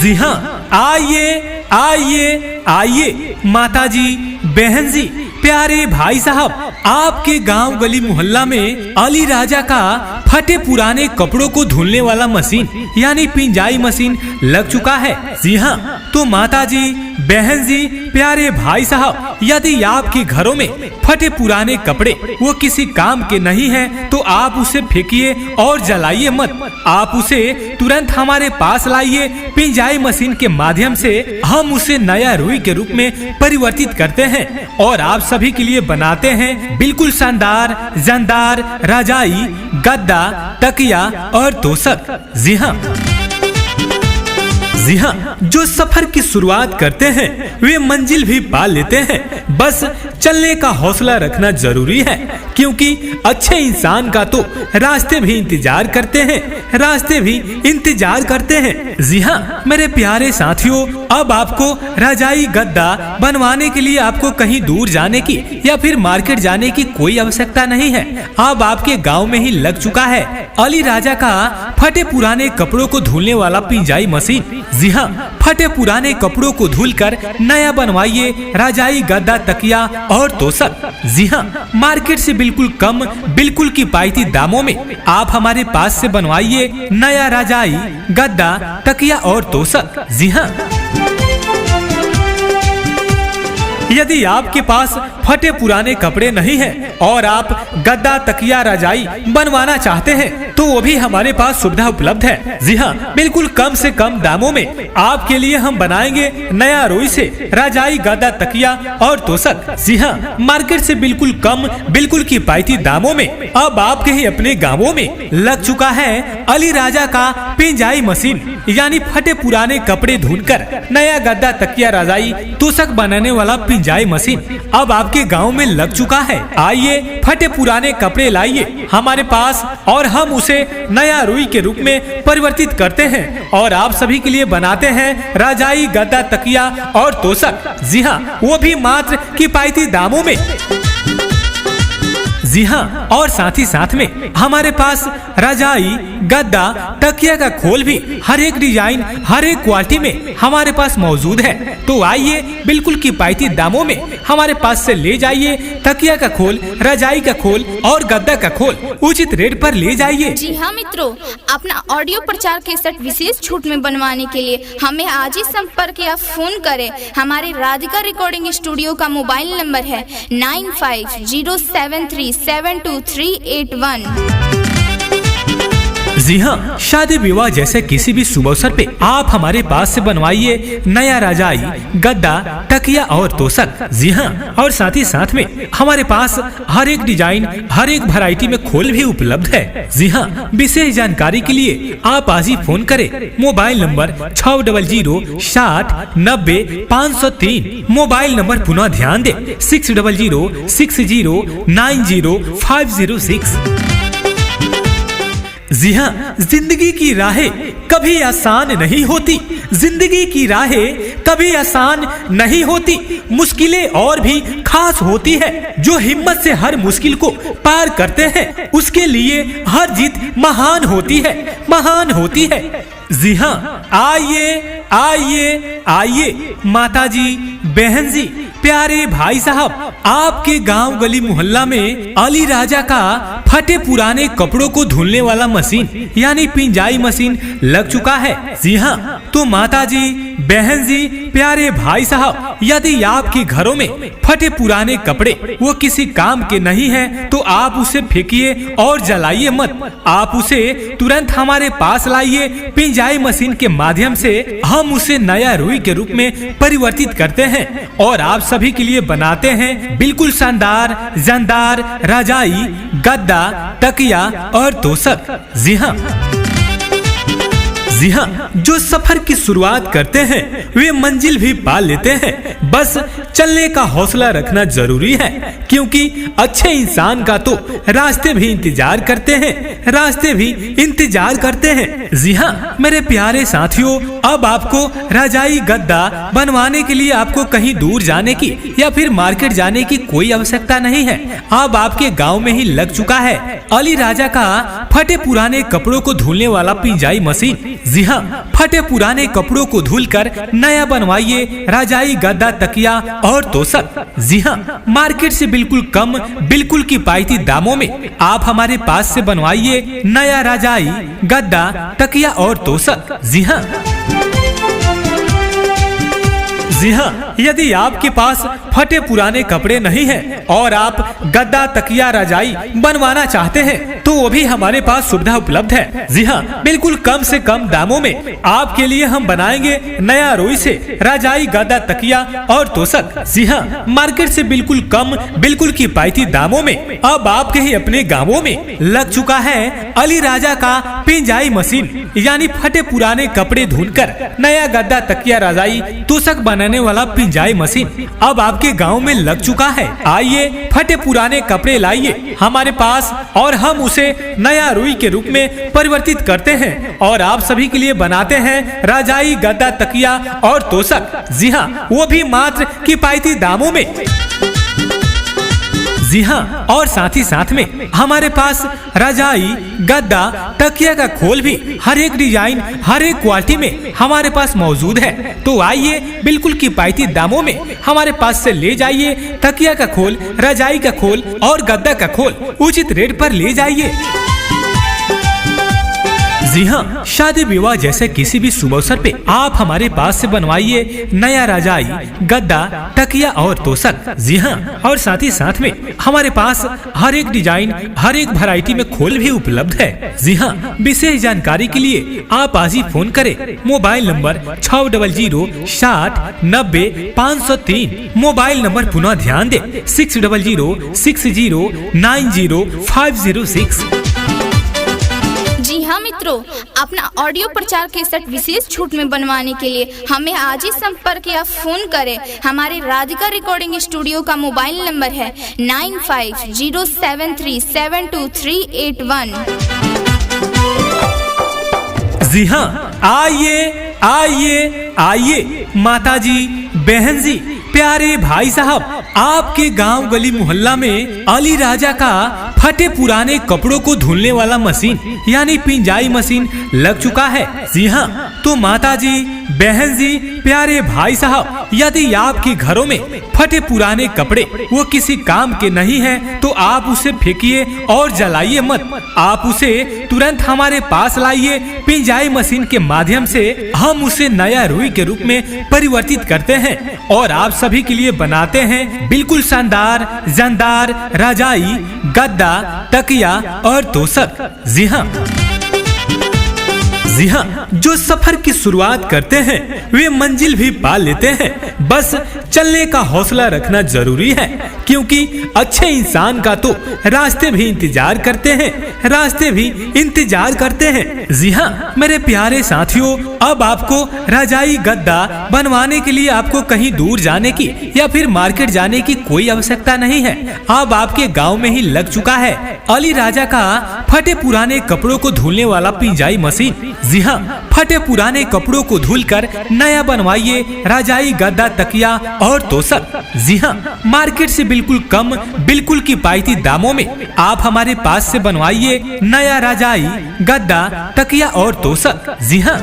जी हाँ, आइए आइए आइए माताजी, बहन जी, प्यारे भाई साहब, आपके गांव गली मोहल्ला में अली राजा का फटे पुराने कपड़ों को धुलने वाला मशीन यानी पिंजाई मशीन लग चुका है। जी हाँ, तो माताजी, बहन जी, प्यारे भाई साहब, यदि आपके घरों में फटे पुराने कपड़े वो किसी काम के नहीं हैं, तो आप उसे फेंकिए और जलाइए मत। आप उसे तुरंत हमारे पास लाइए। पिंजाई मशीन के माध्यम से हम उसे नया रुई के रूप में परिवर्तित करते हैं और आप सभी के लिए बनाते हैं बिल्कुल शानदार जानदार रजाई, गद्दा, तकिया और तोशक। जी हाँ, जो सफर की शुरुआत करते हैं वे मंजिल भी पा लेते हैं। बस चलने का हौसला रखना जरूरी है, क्योंकि अच्छे इंसान का तो रास्ते भी इंतजार करते हैं। जी हाँ मेरे प्यारे साथियों, अब आपको रजाई, गद्दा बनवाने के लिए आपको कहीं दूर जाने की या फिर मार्केट जाने की कोई आवश्यकता नहीं है। अब आपके गांव में ही लग चुका है अली राजा का फटे पुराने कपड़ों को धुलने वाला पिंजाई मशीन। जी हाँ, फटे पुराने कपड़ों को धुलकर नया बनवाइए रजाई, गद्दा, तकिया और तोशक। जी हाँ, मार्केट से बिल्कुल कम, बिल्कुल किफायती दामों में आप हमारे पास से बनवाइए नया रजाई, गद्दा, तकिया और तोशक। जी हाँ, यदि आपके पास फटे पुराने कपड़े नहीं हैं और आप गद्दा, तकिया, रजाई बनवाना चाहते हैं, तो वो भी हमारे पास सुविधा उपलब्ध है। जी हाँ, बिल्कुल कम से कम दामों में आपके लिए हम बनाएंगे नया रुई से रजाई, गद्दा, तकिया और तोशक। जी हाँ, मार्केट से बिल्कुल कम, बिल्कुल किफायती दामों में अब आपके ही अपने गाँवों में लग चुका है अली राजा का पिंजाई मशीन, यानी फटे पुराने कपड़े धुलकर नया गद्दा, तकिया, रजाई, तोशक बनाने वाला पिंजाई मशीन अब आपके गांव में लग चुका है। आइए फटे पुराने कपड़े लाइए हमारे पास और हम उसे नया रुई के रूप में परिवर्तित करते हैं और आप सभी के लिए बनाते हैं रजाई, गद्दा, तकिया और तोशक। जी हाँ, वो भी मात्र किफायती दामों में। जी हाँ, और साथ ही साथ में हमारे पास रजाई, गद्दा, तकिया का खोल भी हर एक डिजाइन, हर एक क्वालिटी में हमारे पास मौजूद है। तो आइए बिल्कुल किफायती दामों में हमारे पास से ले जाइए तकिया का खोल, रजाई का खोल और गद्दा का खोल उचित रेट पर ले जाइए। जी हाँ मित्रों, अपना ऑडियो प्रचार केसेट विशेष छूट में बनवाने के लिए हमें आज ही संपर्क या फोन करें। हमारे राधिका रिकॉर्डिंग स्टूडियो का मोबाइल नंबर है 9507372381। जी हाँ, शादी विवाह जैसे किसी भी शुभ अवसर पे आप हमारे पास से बनवाइए नया रजाई, गद्दा, तकिया और तोशक। जी हाँ, और साथ ही साथ में हमारे पास हर एक डिजाइन, हर एक वैरायटी में खोल भी उपलब्ध है। जी हाँ, विशेष जानकारी के लिए आप आज ही फोन करें। Mobile number 6006090503। मोबाइल नंबर पुनः ध्यान दे 6006090506। जी हाँ, जिंदगी की राहें कभी आसान नहीं होती। जिंदगी की राहें कभी आसान नहीं होती, मुश्किलें और भी खास होती है। जो हिम्मत से हर मुश्किल को पार करते हैं उसके लिए हर जीत महान होती है, महान होती है। जी हाँ, आइए आइए आइए माताजी, बहन जी, प्यारे भाई साहब, आपके गांव गली मोहल्ला में अली राजा का फटे पुराने कपड़ों को धुलने वाला मशीन यानी पिंजाई मशीन लग चुका है। जी हाँ, तो माताजी, बहन जी, प्यारे भाई साहब, यदि आपके घरों में फटे पुराने कपड़े वो किसी काम के नहीं हैं, तो आप उसे फेंकिए और जलाइए मत। आप उसे तुरंत हमारे पास लाइए। पिंजाई मशीन के माध्यम से हम उसे नया रुई के रूप में परिवर्तित करते हैं और आप सभी के लिए बनाते हैं बिल्कुल शानदार जानदार रजाई, गद्दा, तकिया और तोशक। जी हाँ, जो सफर की शुरुआत करते हैं वे मंजिल भी पा लेते हैं। बस चलने का हौसला रखना जरूरी है, क्योंकि अच्छे इंसान का तो रास्ते भी इंतजार करते हैं, रास्ते भी इंतजार करते हैं। जी हाँ मेरे प्यारे साथियों, अब आपको रजाई गद्दा बनवाने के लिए आपको कहीं दूर जाने की या फिर मार्केट जाने की कोई आवश्यकता नहीं है। अब आपके गांव में ही लग चुका है अली राजा का फटे पुराने कपड़ों को धुलने वाला पिंजाई मशीन। जी हाँ, फटे पुराने कपड़ों को धुलकर नया बनवाइए रजाई गद्दा तकिया और तोशक। जी हाँ, मार्केट से बिल्कुल कम, बिल्कुल किफायती दामों में आप हमारे पास से बनवाइए नया रजाई गद्दा तकिया और तोशक। जी हाँ, जी हाँ, यदि आपके पास फटे पुराने कपड़े नहीं हैं और आप गद्दा तकिया रजाई बनवाना चाहते हैं तो वो भी हमारे पास सुविधा उपलब्ध है। जी हाँ, बिल्कुल कम से कम दामों में आपके लिए हम बनाएंगे नया रुई से रजाई गद्दा तकिया और तोशक। जी हाँ, मार्केट से बिल्कुल कम, बिल्कुल किफायती दामों में अब आपके ही अपने गाँवों में लग चुका है अली राजा का पिंजाई मशीन, यानी फटे पुराने कपड़े धुलकर नया गद्दा तकिया रजाई तोशक बनाने वाला पिंजाई मशीन अब आपके गांव में लग चुका है। आइए फटे पुराने कपड़े लाइए हमारे पास और हम उसे नया रुई के रूप में परिवर्तित करते हैं और आप सभी के लिए बनाते हैं रजाई गद्दा तकिया और तोशक। जी हाँ, वो भी मात्र किफायती दामों में। जी हाँ, और साथ ही साथ में हमारे पास रजाई गद्दा तकिया का खोल भी हर एक डिजाइन, हर एक क्वालिटी में हमारे पास मौजूद है। तो आइए बिल्कुल किफायती दामों में हमारे पास से ले जाइए तकिया का खोल, रजाई का खोल और गद्दा का खोल उचित रेट पर ले जाइए। जी हाँ, शादी विवाह जैसे किसी भी शुभ अवसर पे आप हमारे पास से बनवाइए नया रजाई गद्दा तकिया और तोशक। जी हाँ, और साथ ही साथ में हमारे पास हर एक डिजाइन, हर एक वैरायटी में खोल भी उपलब्ध है। जी हाँ, विशेष जानकारी के लिए आप आज ही फोन करें। Mobile number 6006900503। मोबाइल नंबर पुनः ध्यान दे 6006090506। जी हाँ मित्रों, अपना ऑडियो प्रचार कैसेट विशेष छूट में बनवाने के लिए हमें आज ही संपर्क या फोन करें। हमारे राधिका रिकॉर्डिंग स्टूडियो का मोबाइल नंबर है 9507372381। जी हाँ, आइए आइए आइए माताजी, बहन जी, प्यारे भाई साहब, आपके गांव गली मोहल्ला में अली राजा का फटे पुराने कपड़ों को धुलने वाला मशीन यानी पिंजाई मशीन लग चुका है। जी हाँ, तो माताजी, बहन जी, प्यारे भाई साहब, यदि आपके घरों में फटे पुराने कपड़े वो किसी काम के नहीं हैं, तो आप उसे फेंकिए और जलाइए मत। आप उसे तुरंत हमारे पास लाइए। पिंजाई मशीन के माध्यम से हम उसे नया रुई के रूप में परिवर्तित करते हैं और आप सभी के लिए बनाते हैं बिल्कुल शानदार जानदार रजाई गद्दा तकिया और तोशक। जी हाँ, जी हाँ, जो सफर की शुरुआत करते हैं वे मंजिल भी पा लेते हैं। बस चलने का हौसला रखना जरूरी है, क्योंकि अच्छे इंसान का तो रास्ते भी इंतजार करते हैं, रास्ते भी इंतजार करते हैं। जी हाँ मेरे प्यारे साथियों, अब आपको रजाई गद्दा बनवाने के लिए आपको कहीं दूर जाने की या फिर मार्केट जाने की कोई आवश्यकता नहीं है। अब आपके गांव में ही लग चुका है अली राजा का फटे पुराने कपड़ों को धुलने वाला पिंजाई मशीन। जी हाँ, फटे पुराने कपड़ों को धुलकर नया बनवाइए रजाई गद्दा तकिया और तोशक। जी हाँ, मार्केट से बिल्कुल कम, बिल्कुल किफायती दामों में आप हमारे पास से बनवाइए नया रजाई गद्दा तकिया और तोशक। जी हाँ,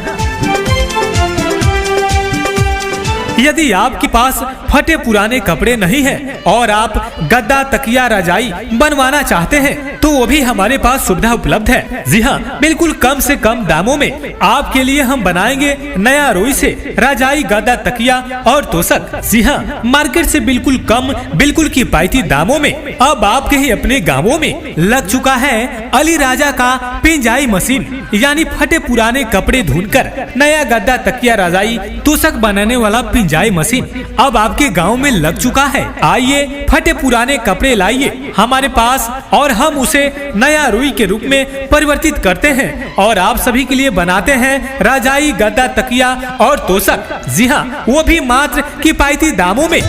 यदि आपके पास फटे पुराने कपड़े नहीं हैं और आप गद्दा तकिया रजाई बनवाना चाहते हैं तो वो भी हमारे पास सुविधा उपलब्ध है। जी हाँ, बिल्कुल कम से कम दामों में आपके लिए हम बनाएंगे नया रुई से रजाई गद्दा तकिया और तोशक। जी हाँ, मार्केट से बिल्कुल कम, बिल्कुल किफायती दामों में अब आपके ही अपने गाँवों में लग चुका है अली राजा का पिंजाई मशीन, यानी फटे पुराने कपड़े धुलकर नया गद्दा तकिया रजाई तोशक बनाने वाला पिंजाई मशीन अब आपके गांव में लग चुका है। आइए फटे पुराने कपड़े लाइए हमारे पास और हम उसे नया रुई के रूप में परिवर्तित करते हैं और आप सभी के लिए बनाते हैं रजाई, गद्दा, तकिया और तोशक। जी हाँ, वो भी मात्र किफायती दामों में।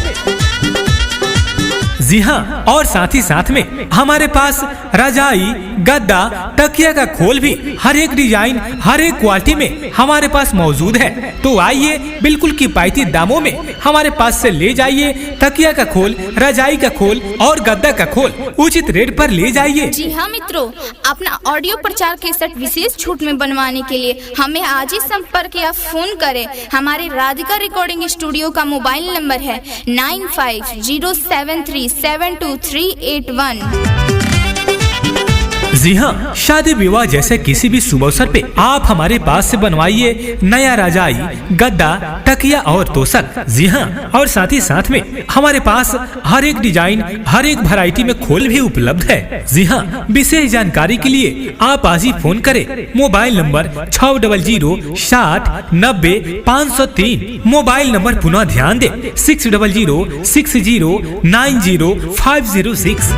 जी हाँ, और साथ ही साथ में हमारे पास रजाई, गद्दा, तकिया का खोल भी हर एक डिजाइन, हर एक क्वालिटी में हमारे पास मौजूद है। तो आइए बिल्कुल किफायती दामों में हमारे पास से ले जाइए तकिया का खोल, रजाई का खोल और गद्दा का खोल उचित रेट पर ले जाइए। जी हाँ मित्रों, अपना ऑडियो प्रचार केसेट विशेष छूट में बनवाने के लिए हमें आज ही संपर्क या फोन करें। हमारे राधिका रिकॉर्डिंग स्टूडियो का मोबाइल नंबर है 9507372381। जी हाँ, शादी विवाह जैसे किसी भी शुभ अवसर पे आप हमारे पास से बनवाइए नया रजाई, गद्दा, तकिया और तोशक। जी हाँ, और साथ ही साथ में हमारे पास हर एक डिजाइन, हर एक वैरायटी में खोल भी उपलब्ध है। जी हाँ, विशेष जानकारी के लिए आप आज ही फोन करें। Mobile number 6006090503। मोबाइल नंबर पुनः ध्यान दे 6006090506।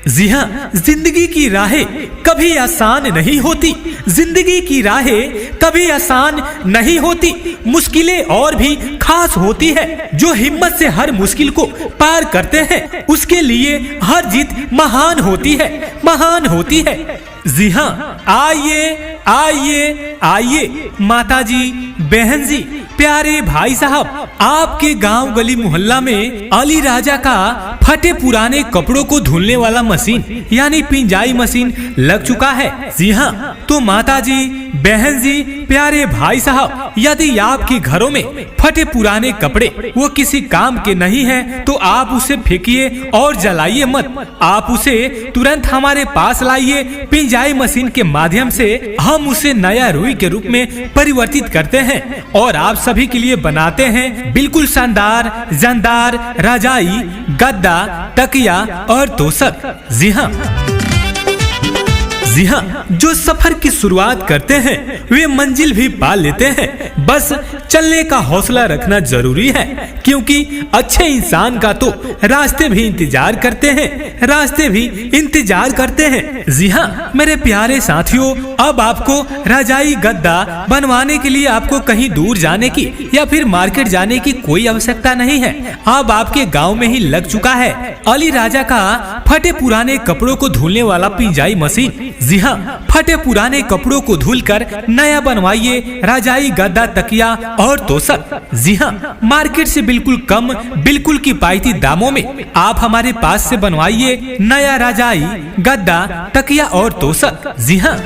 जी हाँ, जिंदगी की राहें कभी आसान नहीं होती। जिंदगी की राहें कभी आसान नहीं होती, मुश्किलें और भी खास होती है। जो हिम्मत से हर मुश्किल को पार करते हैं उसके लिए हर जीत महान होती है, महान होती है। जी हाँ, आइए आइए आइए माता जी, बहन जी, प्यारे भाई साहब, आपके गांव गली मोहल्ला में अली राजा का फटे पुराने कपड़ों को धुलने वाला मशीन यानी पिंजाई मशीन लग चुका है। जी हाँ, तो माता जी, बहन जी, प्यारे भाई साहब, यदि आपके घरों में फटे पुराने कपड़े वो किसी काम के नहीं हैं, तो आप उसे फेंकिए और जलाइए मत। आप उसे तुरंत हमारे पास लाइए। पिंजाई मशीन के माध्यम से हम उसे नया रुई के रूप में परिवर्तित करते हैं और आप सभी के लिए बनाते हैं बिल्कुल शानदार, जानदार रजाई, गद्दा, तकिया और तोशक। जी हाँ, जी हाँ, जो सफर की शुरुआत करते हैं वे मंजिल भी पा लेते हैं। बस चलने का हौसला रखना जरूरी है, क्योंकि अच्छे इंसान का तो रास्ते भी इंतजार करते हैं, रास्ते भी इंतजार करते हैं। जी हाँ मेरे प्यारे साथियों, अब आपको रजाई, गद्दा बनवाने के लिए आपको कहीं दूर जाने की या फिर मार्केट जाने की कोई आवश्यकता नहीं है। अब आपके गांव में ही लग चुका है अली राजा का फटे पुराने कपड़ों को धुलने वाला पिंजाई मशीन। जी हाँ, फटे पुराने कपड़ों को धुलकर नया बनवाइए रजाई, गद्दा, तकिया और तोशक। जी हाँ, मार्केट से बिल्कुल कम, बिल्कुल किफायती दामों में आप हमारे पास से बनवाइए नया रजाई, गद्दा, तकिया और तोशक। जी हाँ,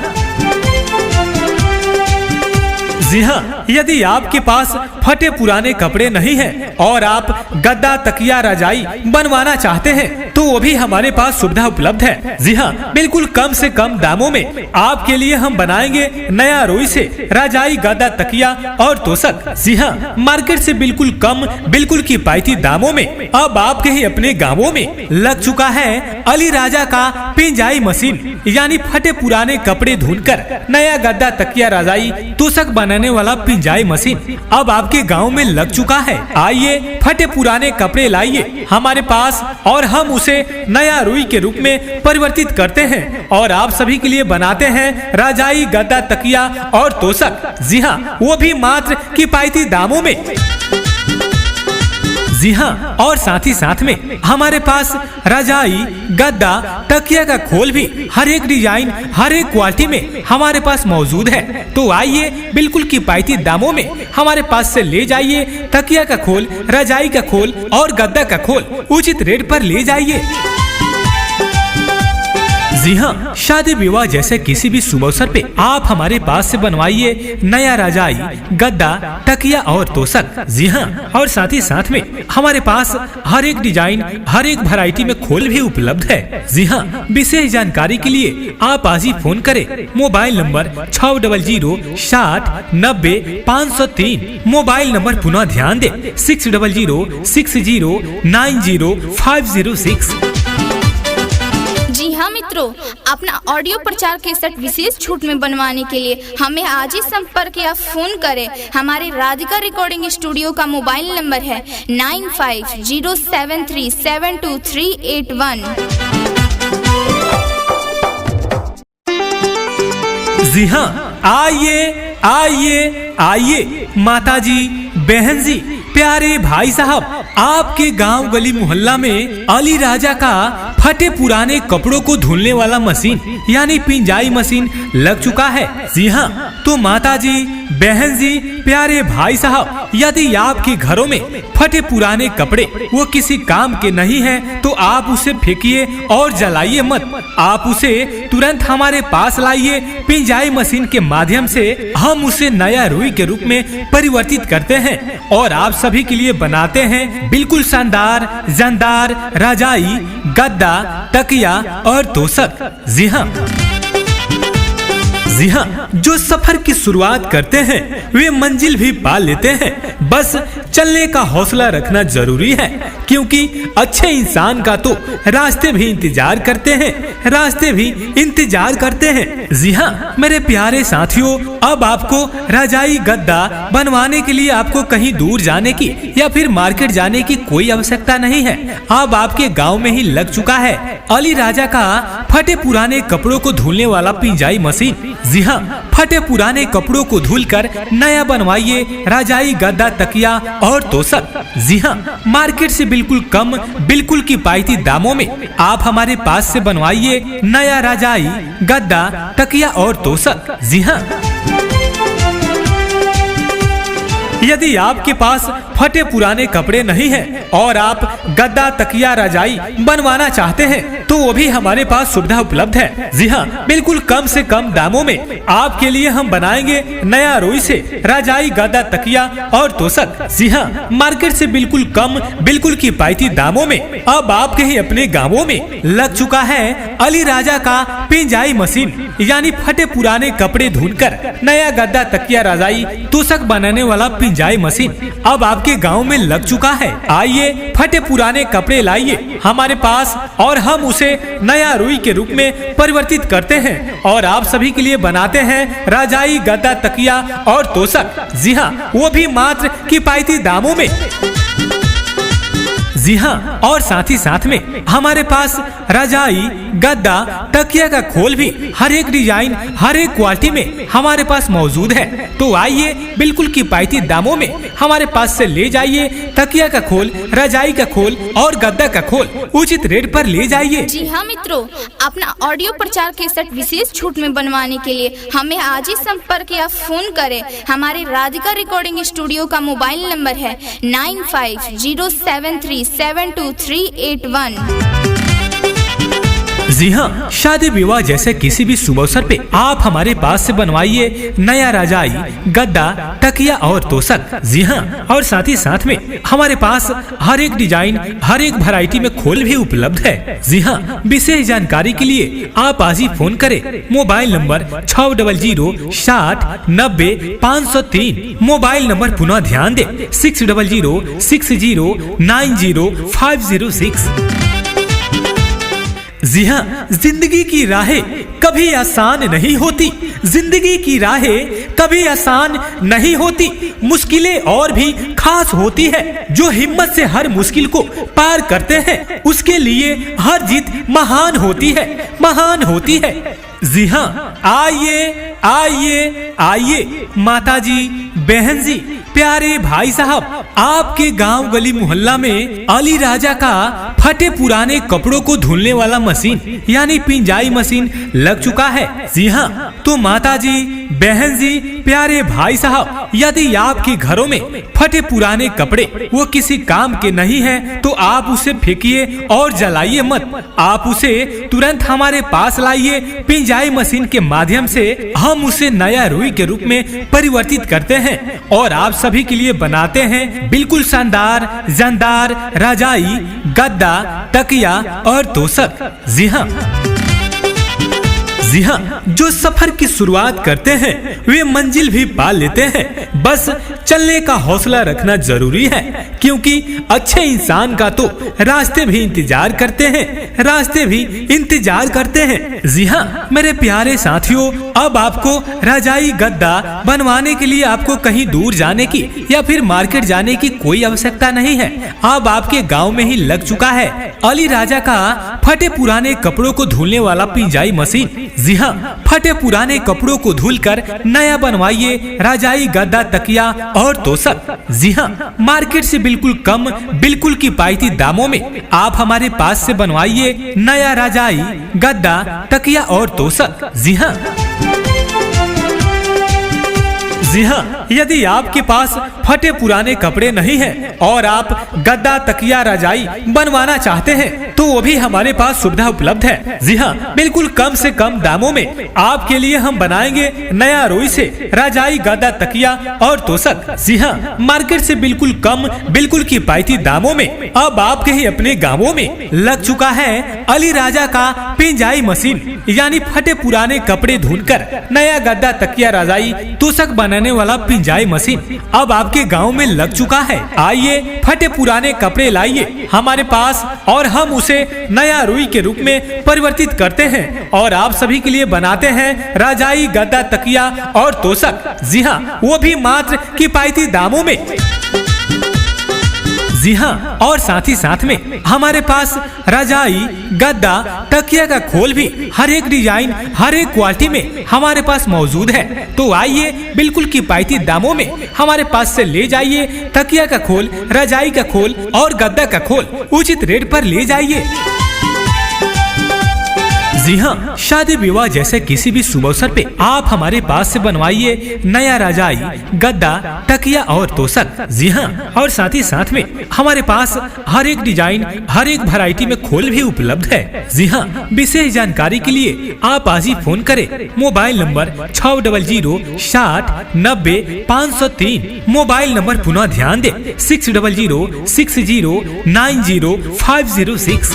जी हाँ, यदि आपके पास फटे पुराने कपड़े नहीं हैं और आप गद्दा, तकिया, रजाई बनवाना चाहते हैं तो वो भी हमारे पास सुविधा उपलब्ध है। जी हाँ, बिल्कुल कम से कम दामों में आपके लिए हम बनाएंगे नया रुई से रजाई, गद्दा, तकिया और तोशक। जी हाँ, मार्केट से बिल्कुल कम, बिल्कुल किफायती दामों में अब आपके ही अपने गाँवों में लग चुका है अली राजा का पिंजाई मशीन, यानी फटे पुराने कपड़े धुलकर नया गद्दा, तकिया, रजाई, तोशक बनाने वाला पिंजाई मशीन अब आपके गांव में लग चुका है। आइए फटे पुराने कपड़े लाइए हमारे पास और हम उसे नया रुई के रूप में परिवर्तित करते हैं और आप सभी के लिए बनाते हैं रजाई, गद्दा, तकिया और तोशक। जी हाँ, वो भी मात्र किफायती दामों में। जी हाँ, और साथ ही साथ में हमारे पास रजाई, गद्दा, तकिया का खोल भी हर एक डिजाइन, हर एक क्वालिटी में हमारे पास मौजूद है। तो आइए बिल्कुल किफायती दामों में हमारे पास से ले जाइए तकिया का खोल, रजाई का खोल और गद्दा का खोल उचित रेट पर ले जाइए। जी हाँ, शादी विवाह जैसे किसी भी शुभ अवसर पे आप हमारे पास से बनवाइए नया रजाई, गद्दा, तकिया और तोशक। जी हाँ, और साथ ही साथ में हमारे पास हर एक डिजाइन, हर एक वैरायटी में खोल भी उपलब्ध है। जी हाँ, विशेष जानकारी के लिए आप आज ही फोन करें। Mobile number 6006090503। मोबाइल नंबर पुनः ध्यान दे 6006090506। जी हाँ मित्रों, अपना ऑडियो प्रचार केसेट विशेष छूट में बनवाने के लिए हमें आज ही संपर्क या फोन करें। हमारे राधिका रिकॉर्डिंग स्टूडियो का मोबाइल नंबर है 9507372381। जी हाँ, आइए आइए आइए माताजी, बहन जी, प्यारे भाई साहब, आपके गांव गली मोहल्ला में अली राजा का फटे पुराने कपड़ों को धुलने वाला मशीन यानी पिंजाई मशीन लग चुका है। जी हाँ, तो माताजी, बहन जी, प्यारे भाई साहब, यदि आपके घरों में फटे पुराने कपड़े वो किसी काम के नहीं हैं, तो आप उसे फेंकिए और जलाइए मत। आप उसे तुरंत हमारे पास लाइए। पिंजाई मशीन के माध्यम से हम उसे नया रुई के रूप में परिवर्तित करते हैं और आप सभी के लिए बनाते हैं बिल्कुल शानदार जानदार रजाई, गद्दा, तकिया और तोशक। जी हाँ, जो सफर की शुरुआत करते हैं वे मंजिल भी पा लेते हैं। बस चलने का हौसला रखना जरूरी है, क्योंकि अच्छे इंसान का तो रास्ते भी इंतजार करते हैं, रास्ते भी इंतजार करते हैं। जी हाँ मेरे प्यारे साथियों, अब आपको रजाई गद्दा बनवाने के लिए आपको कहीं दूर जाने की या फिर मार्केट जाने की कोई आवश्यकता नहीं है। अब आपके गांव में ही लग चुका है अली राजा का फटे पुराने कपड़ों को धुलने वाला पिंजाई मशीन। जी हाँ, फटे पुराने कपड़ों को धुलकर नया बनवाइए रजाई, गद्दा, तकिया और तोशक। जी हाँ, मार्केट से बिल्कुल कम, बिल्कुल किफायती दामों में आप हमारे पास से बनवाइए नया रजाई, गद्दा, तकिया और तोशक। जी हाँ, यदि आपके पास फटे पुराने कपड़े नहीं हैं और आप गद्दा, तकिया, रजाई बनवाना चाहते हैं तो वो भी हमारे पास सुविधा उपलब्ध है। जी हाँ, बिल्कुल कम से कम दामों में आपके लिए हम बनाएंगे नया रुई से रजाई, गद्दा, तकिया और तोशक। जी हाँ, मार्केट से बिल्कुल कम, बिल्कुल किफायती दामों में अब आपके ही अपने गाँवों में लग चुका है अली राजा का पिंजाई मशीन, यानी फटे पुराने कपड़े धुलकर नया गद्दा, तकिया, रजाई, तोशक बनाने वाला पिंजाई मशीन अब आपके गांव में लग चुका है। आइए फटे पुराने कपड़े लाइए हमारे पास और हम उसे नया रुई के रूप में परिवर्तित करते हैं और आप सभी के लिए बनाते हैं रजाई, गद्दा, तकिया और तोशक। जी हाँ, वो भी मात्र किफायती दामों में। जी हाँ, और साथ ही साथ में हमारे पास रजाई, गद्दा, तकिया का खोल भी हर एक डिजाइन, हर एक क्वालिटी में हमारे पास मौजूद है। तो आइए बिल्कुल किफायती दामों में हमारे पास से ले जाइए तकिया का खोल, रजाई का खोल और गद्दा का खोल उचित रेट पर ले जाइए। जी हाँ मित्रों, अपना ऑडियो प्रचार केसेट विशेष छूट में बनवाने के लिए हमें आज ही संपर्क या फोन करें। हमारे राधिका रिकॉर्डिंग स्टूडियो का मोबाइल नंबर है 9507372381। जी हाँ, शादी विवाह जैसे किसी भी शुभ अवसर पे आप हमारे पास से बनवाइए नया रजाई, गद्दा, तकिया और तोशक। जी हाँ, और साथ ही साथ में हमारे पास हर एक डिजाइन, हर एक वैरायटी में खोल भी उपलब्ध है। जी हाँ, विशेष जानकारी के लिए आप आज ही फोन करें। Mobile number 6006090503। मोबाइल नंबर पुनः ध्यान दे 6006090506। जी हाँ, जिंदगी की राहें कभी आसान नहीं होती, जिंदगी की राहें कभी आसान नहीं होती, मुश्किलें और भी खास होती है। जो हिम्मत से हर मुश्किल को पार करते हैं उसके लिए हर जीत महान होती है, महान होती है। जी हाँ, आइए आइए आइए माताजी, बहन जी, प्यारे भाई साहब, आपके गांव गली मोहल्ला में अली राजा का फटे पुराने कपड़ों को धुलने वाला मशीन यानी पिंजाई मशीन लग चुका है। जी हाँ, तो माताजी, बहन जी, प्यारे भाई साहब, यदि आपके घरों में फटे पुराने कपड़े वो किसी काम के नहीं हैं, तो आप उसे फेंकिए और जलाइए मत। आप उसे तुरंत हमारे पास लाइए। पिंजाई मशीन के माध्यम से हम उसे नया रुई के रूप में परिवर्तित करते हैं और आप सभी के लिए बनाते हैं बिल्कुल शानदार जानदार रजाई, गद्दा, तकिया और तोशक। जी हाँ, जो सफर की शुरुआत करते हैं वे मंजिल भी पा लेते हैं। बस चलने का हौसला रखना जरूरी है, क्योंकि अच्छे इंसान का तो रास्ते भी इंतजार करते हैं, रास्ते भी इंतजार करते हैं। जी हाँ मेरे प्यारे साथियों, अब आपको रजाई गद्दा बनवाने के लिए आपको कहीं दूर जाने की या फिर मार्केट जाने की कोई आवश्यकता नहीं है। अब आपके गांव में ही लग चुका है अली राजा का फटे पुराने कपड़ों को धुलने वाला पिंजाई मशीन। जी हाँ, फटे पुराने कपड़ों को धुलकर नया बनवाइए रजाई गद्दा तकिया और तोशक। जी हाँ, मार्केट से बिल्कुल कम, बिल्कुल किफायती दामों में आप हमारे पास से बनवाइए नया रजाई गद्दा तकिया और तोशक। जी हाँ, जी हाँ, यदि आपके पास फटे पुराने कपड़े नहीं हैं और आप गद्दा तकिया रजाई बनवाना चाहते हैं तो वो भी हमारे पास सुविधा उपलब्ध है। जी हाँ, बिल्कुल कम से कम दामों में आपके लिए हम बनाएंगे नया रुई से रजाई गद्दा तकिया और तोशक। जी हाँ, मार्केट से बिल्कुल कम, बिल्कुल किफायती दामों में अब आपके ही अपने गाँवों में लग चुका है अली राजा का पिंजाई मशीन, यानी फटे पुराने कपड़े धुलकर नया गद्दा तकिया रजाई तोशक बनाने वाला पिंजाई मशीन अब आपके गांव में लग चुका है। आइए फटे पुराने कपड़े लाइए हमारे पास और हम उसे नया रुई के रूप में परिवर्तित करते हैं और आप सभी के लिए बनाते हैं रजाई गद्दा तकिया और तोशक। जी हाँ, वो भी मात्र किफायती दामों में। जी हाँ, और साथ ही साथ में हमारे पास रजाई गद्दा तकिया का खोल भी हर एक डिजाइन, हर एक क्वालिटी में हमारे पास मौजूद है। तो आइए बिल्कुल किफायती दामों में हमारे पास से ले जाइए तकिया का खोल, रजाई का खोल और गद्दा का खोल उचित रेट पर ले जाइए। जी हाँ, शादी विवाह जैसे किसी भी शुभ अवसर पे आप हमारे पास से बनवाइए नया रजाई गद्दा तकिया और तोशक। जी हाँ, और साथ ही साथ में हमारे पास हर एक डिजाइन, हर एक वैरायटी में खोल भी उपलब्ध है। जी हाँ, विशेष जानकारी के लिए आप आज ही फोन करें। Mobile number 6006090503। मोबाइल नंबर पुनः ध्यान दे 6006090506।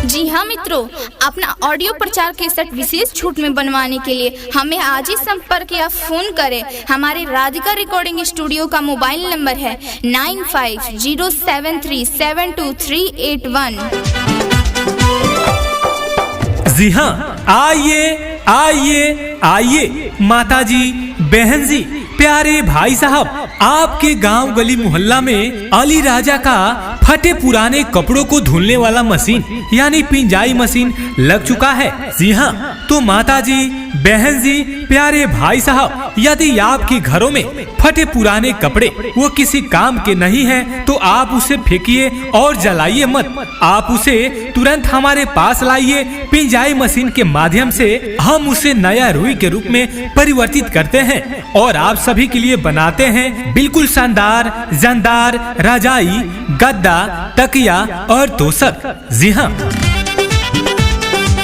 जी हाँ मित्रों, अपना ऑडियो प्रचार केसेट विशेष छूट में बनवाने के लिए हमें आज ही संपर्क या फोन करें। हमारे राधिका रिकॉर्डिंग स्टूडियो का मोबाइल नंबर है 9507372381। जी हाँ, आइए आइए आइए माताजी, बहन जी, प्यारे भाई साहब, आपके गांव गली मोहल्ला में अली राजा का फटे पुराने कपड़ों को धुलने वाला मशीन यानी पिंजाई मशीन लग चुका है। जी हाँ, तो माताजी, बहन जी, प्यारे भाई साहब, यदि आपके घरों में फटे पुराने कपड़े वो किसी काम के नहीं हैं, तो आप उसे फेंकिए और जलाइए मत। आप उसे तुरंत हमारे पास लाइए। पिंजाई मशीन के माध्यम से हम उसे नया रुई के रूप में परिवर्तित करते हैं और आप सभी के लिए बनाते हैं बिल्कुल शानदार जानदार रजाई गद्दा तकिया और तोशक। जी हाँ,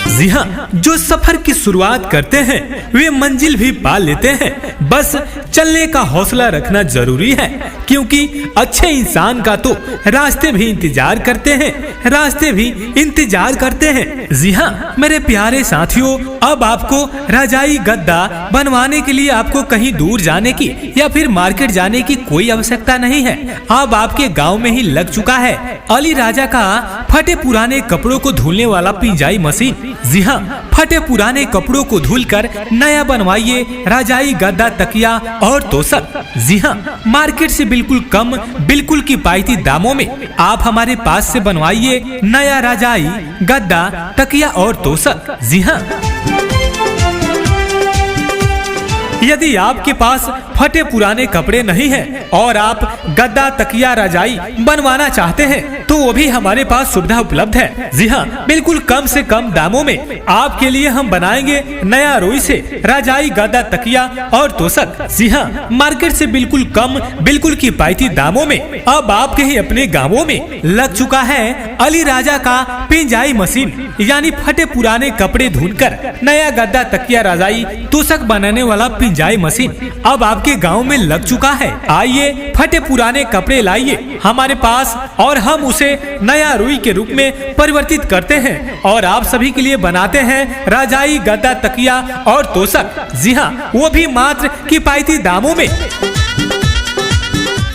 जी हाँ, जो सफर की शुरुआत करते हैं वे मंजिल भी पा लेते हैं। बस चलने का हौसला रखना जरूरी है, क्योंकि अच्छे इंसान का तो रास्ते भी इंतजार करते हैं, रास्ते भी इंतजार करते हैं। जी हाँ मेरे प्यारे साथियों, अब आपको रजाई गद्दा बनवाने के लिए आपको कहीं दूर जाने की या फिर मार्केट जाने की कोई आवश्यकता नहीं है। अब आपके गांव में ही लग चुका है अली राजा का फटे पुराने कपड़ों को धुलने वाला पिंजाई मशीन। जी हाँ, फटे पुराने कपड़ों को धुलकर नया बनवाइए रजाई गद्दा तकिया और तोशक। जी हाँ, मार्केट से बिल्कुल कम, बिल्कुल किफायती दामों में आप हमारे पास से बनवाइए नया रजाई गद्दा तकिया और तोशक। जी हाँ, यदि आपके पास फटे पुराने कपड़े नहीं हैं और आप गद्दा तकिया रजाई बनवाना चाहते हैं तो वो भी हमारे पास सुविधा उपलब्ध है। जी हाँ, बिल्कुल कम से कम दामों में आपके लिए हम बनाएंगे नया रुई से रजाई गद्दा तकिया और तोशक। जी हाँ, मार्केट से बिल्कुल कम, बिल्कुल किफायती दामों में अब आपके ही अपने गाँवों में लग चुका है अली राजा का पिंजाई मशीन, यानी फटे पुराने कपड़े धुलकर नया गद्दा तकिया रजाई तोशक बनाने वाला पिंजाई मशीन अब आपके गांव में लग चुका है। आइए फटे पुराने कपड़े लाइए हमारे पास और हम उसे उसे नया रुई के रूप में परिवर्तित करते हैं और आप सभी के लिए बनाते हैं रजाई, गद्दा, तकिया और तोशक। जी हाँ, वो भी मात्र किफायती दामों में।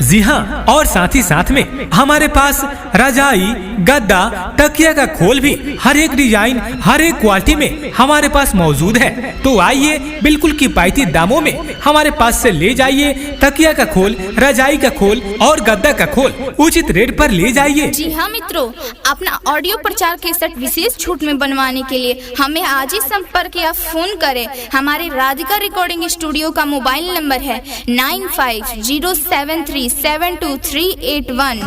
जी हाँ, और साथ ही साथ में हमारे पास रजाई, गद्दा, तकिया का खोल भी हर एक डिजाइन, हर एक क्वालिटी में हमारे पास मौजूद है। तो आइए बिल्कुल किफायती दामों में हमारे पास से ले जाइए तकिया का खोल, रजाई का खोल और गद्दा का खोल उचित रेट पर ले जाइए। जी हाँ मित्रों, अपना ऑडियो प्रचार केसेट विशेष छूट में बनवाने के लिए हमें आज ही संपर्क या फोन करें। हमारे राधिका रिकॉर्डिंग स्टूडियो का मोबाइल नंबर है 9507372381।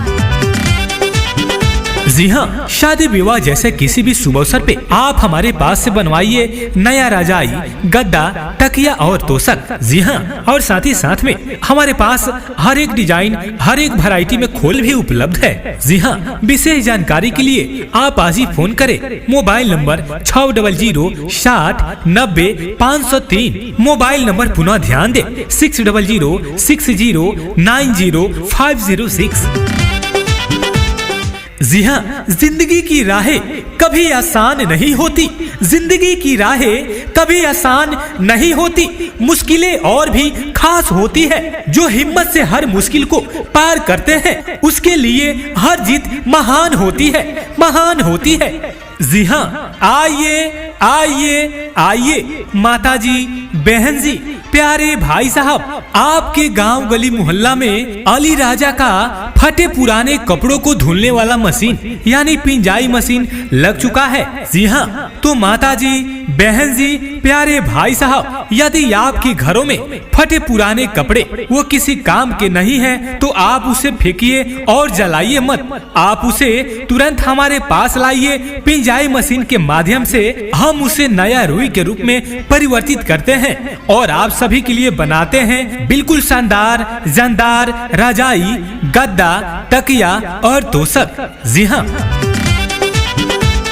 जी हाँ, शादी विवाह जैसे किसी भी शुभ अवसर पे आप हमारे पास से बनवाइए नया रजाई, गद्दा, तकिया और तोशक। जी हाँ, और साथ ही साथ में हमारे पास हर एक डिजाइन, हर एक वैरायटी में खोल भी उपलब्ध है। जी हाँ, विशेष जानकारी के लिए आप आज ही फोन करें। Mobile number 6006090503। मोबाइल नंबर पुनः ध्यान दे 6006090506। जी हाँ, जिंदगी की राहें कभी आसान नहीं होती। जिंदगी की राहें कभी आसान नहीं होती, मुश्किलें और भी खास होती है। जो हिम्मत से हर मुश्किल को पार करते हैं उसके लिए हर जीत महान होती है, महान होती है। जी हाँ, आइए आइए आइए माताजी, बहन जी, प्यारे भाई साहब, आपके गांव गली मोहल्ला में अली राजा का फटे पुराने कपड़ों को धुलने वाला मशीन यानी पिंजाई मशीन लग चुका है। जी हाँ, तो माताजी, बहन जी, प्यारे भाई साहब, यदि आपके घरों में फटे पुराने कपड़े वो किसी काम के नहीं हैं, तो आप उसे फेंकिए और जलाइए मत। आप उसे तुरंत हमारे पास लाइए। पिंजाई मशीन के माध्यम से हम उसे नया रुई के रूप में परिवर्तित करते हैं और आप सभी के लिए बनाते हैं बिल्कुल शानदार, जानदार रजाई, गद्दा, तकिया और तोशक। जी हाँ,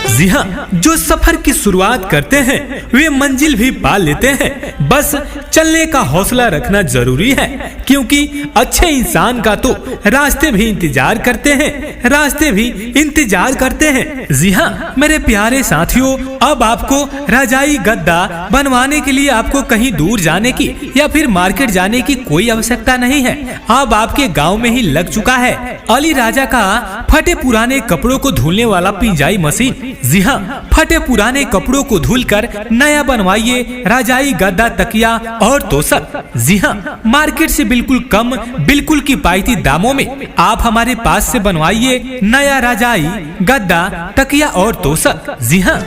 जी हाँ, जो सफर की शुरुआत करते हैं वे मंजिल भी पा लेते हैं। बस चलने का हौसला रखना जरूरी है, क्योंकि अच्छे इंसान का तो रास्ते भी इंतजार करते हैं, रास्ते भी इंतजार करते हैं। जी हाँ मेरे प्यारे साथियों, अब आपको रजाई, गद्दा बनवाने के लिए आपको कहीं दूर जाने की या फिर मार्केट जाने की कोई आवश्यकता नहीं है। अब आपके गांव में ही लग चुका है अली राजा का फटे पुराने कपड़ों को धुलने वाला पिंजाई मशीन। जी हाँ, फटे पुराने कपड़ों को धुलकर नया बनवाइए रजाई, गद्दा, तकिया और तोशक। जी हाँ, मार्केट से बिल्कुल कम, बिल्कुल किफायती दामों में आप हमारे पास से बनवाइए नया रजाई, गद्दा, तकिया और तोशक। जी हाँ,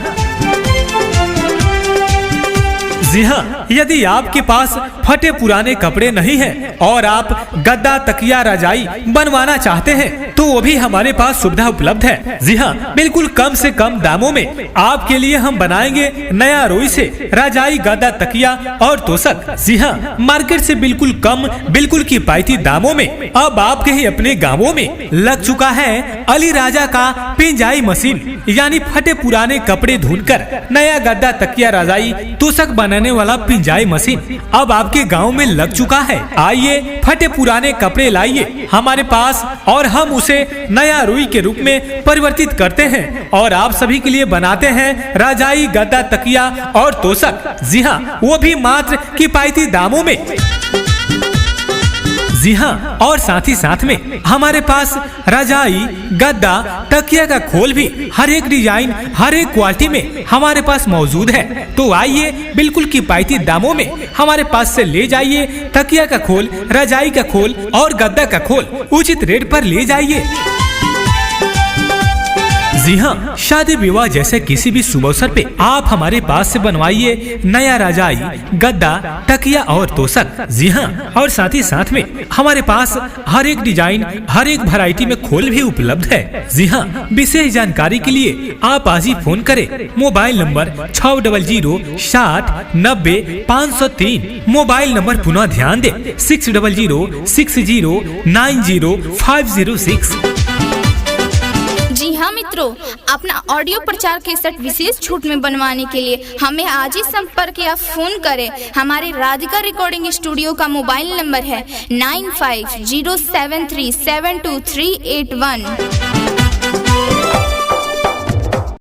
जी हाँ, यदि आपके पास फटे पुराने कपड़े नहीं हैं और आप गद्दा, तकिया, रजाई बनवाना चाहते हैं तो वो भी हमारे पास सुविधा उपलब्ध है। जी हाँ, बिल्कुल कम से कम दामों में आपके लिए हम बनाएंगे नया रुई से रजाई, गद्दा, तकिया और तोशक। जी हाँ, मार्केट से बिल्कुल कम, बिल्कुल किफायती दामों में अब आपके ही अपने गाँवों में लग चुका है अली राजा का पिंजाई मशीन, यानी फटे पुराने कपड़े धुलकर नया गद्दा, तकिया, रजाई, तोशक बनाने वाला पिंजाई मशीन अब आपके गांव में लग चुका है। आइए फटे पुराने कपड़े लाइए हमारे पास और हम उसे नया रुई के रूप में परिवर्तित करते हैं और आप सभी के लिए बनाते हैं रजाई, गद्दा, तकिया और तोशक। जी हाँ, वो भी मात्र किफायती दामों में। जी हाँ, और साथ ही साथ में हमारे पास रजाई, गद्दा, तकिया का खोल भी हर एक डिजाइन, हर एक क्वालिटी में हमारे पास मौजूद है। तो आइए बिल्कुल किफायती दामों में हमारे पास से ले जाइए तकिया का खोल, रजाई का खोल और गद्दा का खोल उचित रेट पर ले जाइए। जी हाँ, शादी विवाह जैसे किसी भी शुभ अवसर पे आप हमारे पास से बनवाइए नया रजाई, गद्दा, तकिया और तोशक। जी हाँ, और साथ ही साथ में हमारे पास हर एक डिजाइन, हर एक वैरायटी में खोल भी उपलब्ध है। जी हाँ, विशेष जानकारी के लिए आप आज ही फोन करें। Mobile number 6006090503। मोबाइल नंबर पुनः ध्यान दे 6006090506। जी हाँ मित्रों, अपना ऑडियो प्रचार केसेट विशेष छूट में बनवाने के लिए हमें आज ही संपर्क या फोन करें। हमारे राधिका रिकॉर्डिंग स्टूडियो का मोबाइल नंबर है 9507372381।